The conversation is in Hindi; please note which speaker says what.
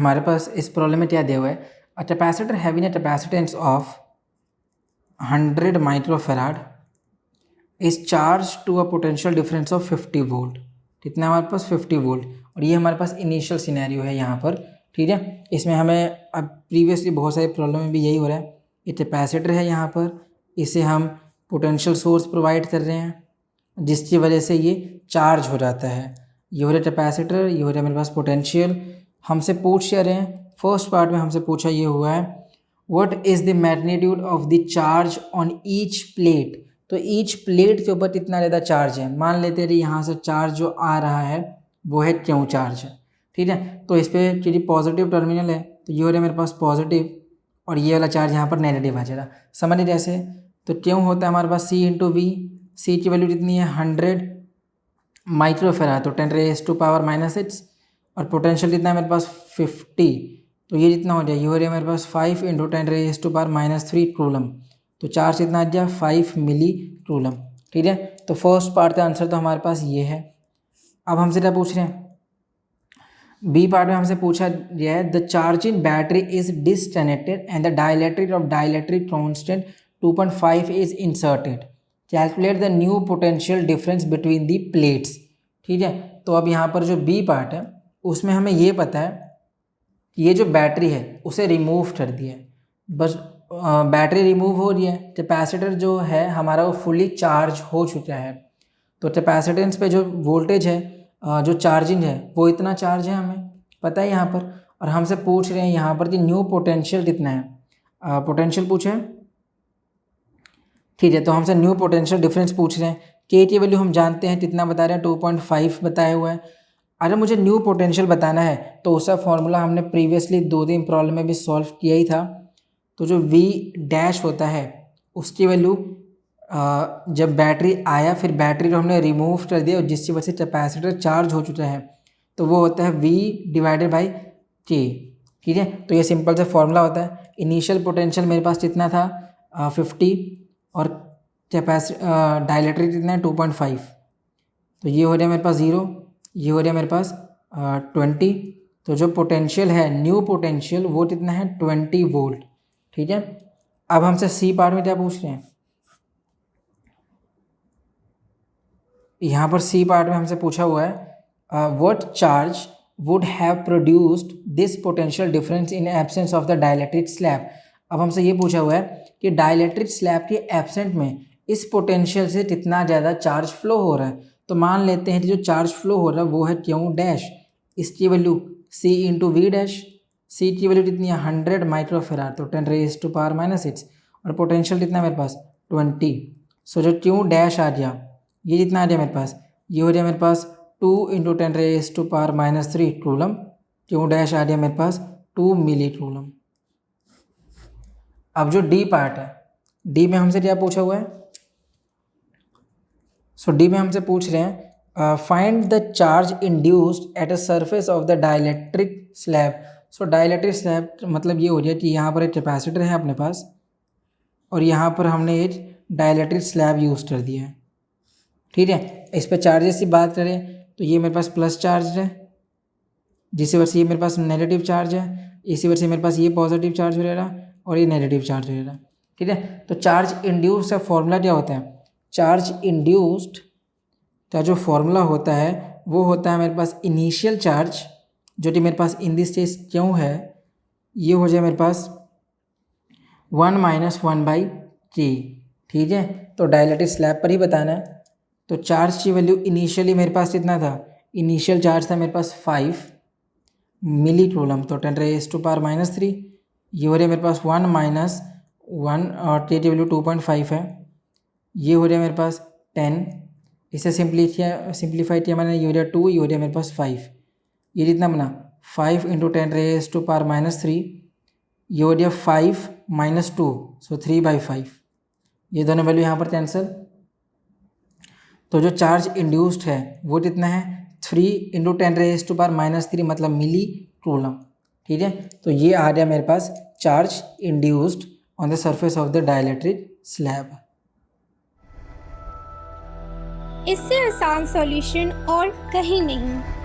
Speaker 1: हमारे पास इस प्रॉब्लम में क्या दिया हुआ है, a capacitor having a capacitance of 100 microfarad is charge to a potential difference of 50 volt. कितना हमारे पास 50 वोल्ट, और ये हमारे पास इनिशियल सिनेरियो है यहाँ पर। ठीक है, इसमें हमें अब प्रीवियसली बहुत सारे प्रॉब्लम में भी यही हो रहा है। ये कैपेसिटर है यहाँ पर, इसे हम पोटेंशियल सोर्स प्रोवाइड कर रहे हैं जिसकी वजह से ये चार्ज हो जाता है। ये हो रहा कैपेसिटर, ये हो रहा मेरे पास पोटेंशियल। हमसे पूछ रहे हैं, फर्स्ट पार्ट में हमसे पूछा ये हुआ है what is the magnitude of the charge on each plate. तो ईच प्लेट के ऊपर कितना ज़्यादा चार्ज है। मान लेते हैं यहाँ से चार्ज जो आ रहा है वो है क्यों चार्ज है। ठीक है, तो इस पर क्योंकि पॉजिटिव टर्मिनल है तो ये हो रहा है मेरे पास पॉजिटिव, और ये वाला चार्ज यहाँ पर नेगेटिव आ जाएगा। समझ जैसे, तो क्यों होता है हमारे पास C इंटू वी। सी की वैल्यू कितनी है 100 माइक्रोफैराड, तो 10⁻⁻⁶, और पोटेंशियल कितना है मेरे पास 50, तो ये जितना हो जाए ये हो रहा है मेरे पास 5 इंटू 10⁻³ कूलम, तो चार्ज कितना आ गया 5 मिली कूलम। ठीक है, तो फर्स्ट पार्ट का आंसर तो हमारे पास ये है। अब हमसे क्या पूछ रहे हैं, बी पार्ट में हमसे पूछा गया है the charge in battery is disconnected and the dielectric of dielectric constant 2.5 is inserted, calculate the new potential difference between the plates. ठीक है, तो अब यहाँ पर जो बी पार्ट है उसमें हमें ये पता है कि ये जो बैटरी है उसे रिमूव कर दिया है, बस बैटरी रिमूव हो रही है, कैपेसिटर जो है हमारा वो फुली चार्ज हो चुका है। तो कैपेसिटेंस पे जो वोल्टेज है जो चार्जिंग है वो इतना चार्ज है हमें पता है यहाँ पर, और हमसे पूछ रहे हैं यहाँ पर कि न्यू पोटेंशियल कितना है। पोटेंशियल पूछे, ठीक है, तो हमसे न्यू पोटेंशियल डिफरेंस पूछ रहे हैं। के की वैल्यू हम जानते हैं कितना बता रहे हैं 2.5 बताया हुआ है। अगर मुझे न्यू पोटेंशियल बताना है तो उसका फॉर्मूला हमने प्रीवियसली 2-3 प्रॉब्लम में भी सॉल्व किया ही था। तो जो V डैश होता है उसकी वैल्यू जब बैटरी आया फिर बैटरी को हमने रिमूव कर दिया और जिसकी वजह से कैपेसिटर चार्ज हो चुका है तो वो होता है V डिवाइडेड बाई K। ठीक है, तो ये सिंपल सा फॉर्मूला होता है। इनिशियल पोटेंशियल मेरे पास कितना था 50 और डाइलेक्ट्रिक कितना है 2.5, तो ये हो रहा है मेरे पास 0, ये हो रहा है मेरे पास 20। तो जो पोटेंशियल है न्यू पोटेंशियल वो कितना है 20 वोल्ट। ठीक है, अब हमसे सी पार्ट में क्या पूछ रहे हैं, यहाँ पर सी पार्ट में हमसे पूछा हुआ है what charge would have produced this potential difference in absence of the dielectric slab. अब हमसे ये पूछा हुआ है कि डाइलेक्ट्रिक स्लैब के एब्सेंट में इस पोटेंशियल से कितना ज़्यादा चार्ज फ्लो हो रहा है। तो मान लेते हैं कि जो चार्ज फ्लो हो रहा है वो है क्यों डैश, इसकी value C into V dash. C की वैल्यू कितनी है 100 माइक्रोफैराड, तो 10⁻⁻⁶, और पोटेंशियल कितना है मेरे पास 20। सो जो क्यों डैश आ गया ये जितना आ गया मेरे पास, ये हो जाए मेरे पास 2 इंटू 10⁻³ कूलम, क्यों डैश आ गया मेरे पास 2 मिली कूलम। अब जो डी पार्ट है, डी में हमसे क्या पूछा हुआ है, सो डी में हमसे पूछ रहे हैं find the charge induced at a surface of the dielectric slab. So dielectric slab मतलब ये हो जाए कि यहाँ पर एक कैपेसिटर है अपने पास और यहाँ पर हमने एक डाइलेक्ट्रिक स्लैब यूज़ कर दिया है। ठीक है, इस पर चार्जेस की बात करें तो ये मेरे पास प्लस चार्ज है, जिसकी वजह से ये मेरे पास नेगेटिव चार्ज है, इसी वजह से मेरे पास ये पॉजिटिव चार्ज हो रहा और ये नेगेटिव चार्ज हो रहा। ठीक है, तो चार्ज इंड्यूस्ड का फॉर्मूला क्या होता है, चार्ज इंड्यूस्ड का जो फॉर्मूला होता है वो होता है मेरे पास इनिशियल चार्ज जो कि मेरे पास इन दिस केस क्यों है, ये हो जाए मेरे पास 1 - 1/k। ठीक है, तो डाइलेक्ट्रिक स्लैब पर ही बताना है। तो चार्ज की वैल्यू इनिशियली मेरे पास कितना था, इनिशियल चार्ज था मेरे पास 5 मिली कूलम, तो 10⁻⁻3, ये हो रहा है मेरे पास 1 - 1 और k की वैल्यू 2.5 है, ये हो रहा है मेरे पास 10, इसे सिंप्लीफाई किया मैंने, ये हो रहा है 2, ये हो रहा है मेरे पास 5, ये जितना बना 5 इंटू 10⁻⁻3, ये हो गया 5 - 2, सो 3/5, ये दोनों वैल्यू यहाँ पर कैंसिल। तो जो चार्ज इंड्यूस्ड है वो कितना है 3 इंटू 10⁻³ मतलब मिली कूलम। ठीक है, तो ये आ गया मेरे पास charge induced on the surface of the dielectric slab.
Speaker 2: इससे आसान सॉल्यूशन और कहीं नहीं।